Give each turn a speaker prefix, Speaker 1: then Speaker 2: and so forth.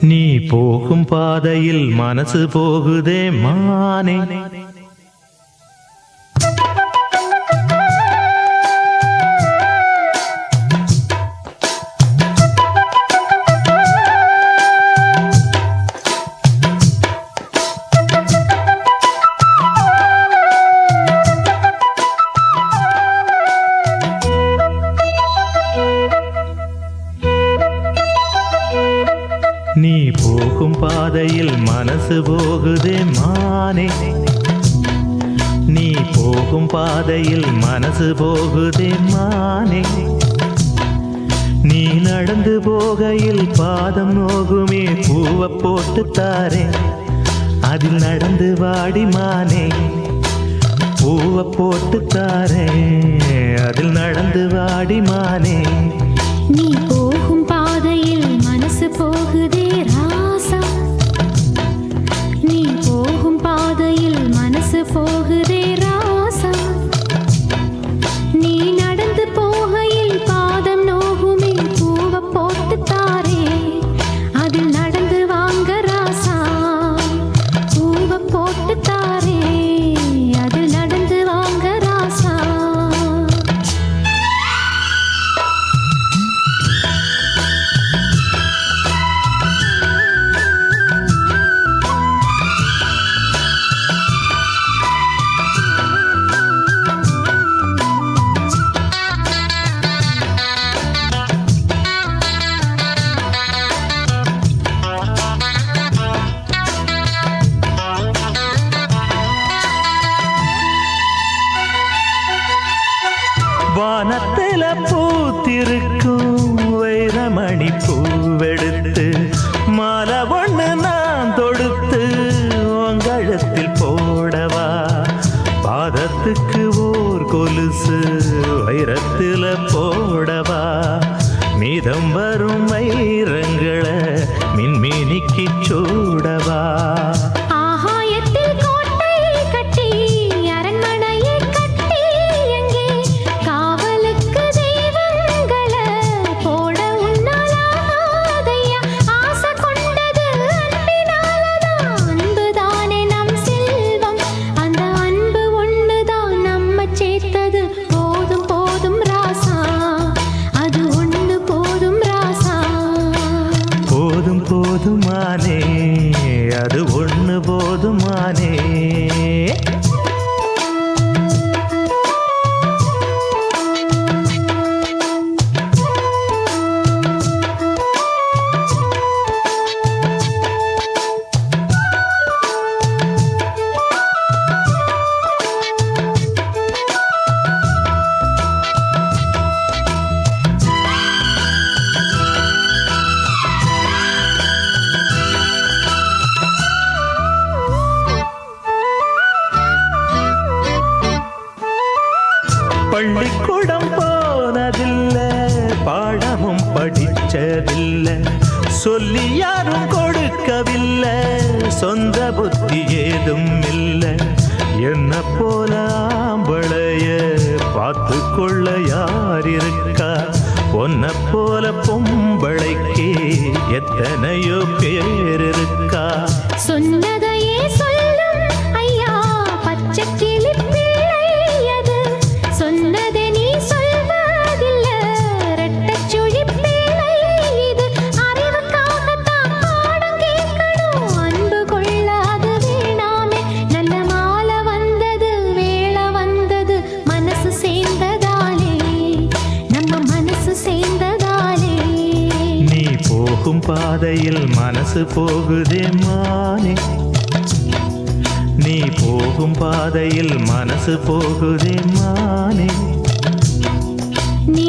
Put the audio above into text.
Speaker 1: நீ போகும் பாதையில் மனசு போகுதே மானே. நீ போகும் பாதையில் மனசு போகுதே மானே. நீ போகும் பாதையில் மனசு போகுதே மானே. நீ நடந்து போகையில் பாதம் நோகுமே பூவை போட்டு தாரே. அதில் நடந்து வாடி மானே. பூவை போட்டு தாரே. அதில் நடந்து வாடி மானே.
Speaker 2: நீ போகும் பாதையில் மனசு போகுதே ராசா. நீ போகும் பாதையில் மனசு போகுதே ராசா. நீ நடந்து போகையில் பாதம் நோகுமே பூவை போட்டு தாரே. அதில் நடந்து வாங்க ராசா. பூவை போட்டு தாரே. அதில் நடந்து வாங்க ராசா.
Speaker 1: வானத்தில பூத்திருக்கும் வைரமணி பூவெடுத்து மாலை ஒண்ணு நான் தொடுத்து உங்கழத்தில் போடவா. பாதத்துக்கு ஓர் கொலுசு வைரத்தில போடவா. மீதம் வரும் வைரங்களை மின்மினிக்கு சூடவா. போதுமானே அது ஒண்ணு போதுமானே. பள்ளிக்கூடம் போனதில்லை பாடமும் படிச்சதில்லை. சொல்லி யாரும் கொடுக்கவில்லை சொந்த புத்தி ஏதும் இல்லை. என்ன போல ஆம்பளைய பார்த்து கொள்ள யார் இருக்கா. ஒன்ன போல பொம்பளைக்கு எத்தனையோ பேர் இருக்கா.
Speaker 2: சொன்னதையே சொல்லும் ஐயா பச்சை கிளி பிள்ளை அது. சொன்னதை நீ சொல்வதில்ல ரெட்டச்சுழி பிள்ளை இது. அறிவுக்காகத்தான் பாடம் கேட்கணும் அன்பு கொள்ளாது வேணாமே. நல்ல மாலை வந்தது வேளை வந்தது மனசு சேர்ந்ததாலே. நம்ம மனசு சேர்ந்ததாலே.
Speaker 1: நீ போகும் பாதையில் மனசு போகுதே மானே. நீ போகும் பாதையில் மனசு போகுதே மானே.
Speaker 2: நீ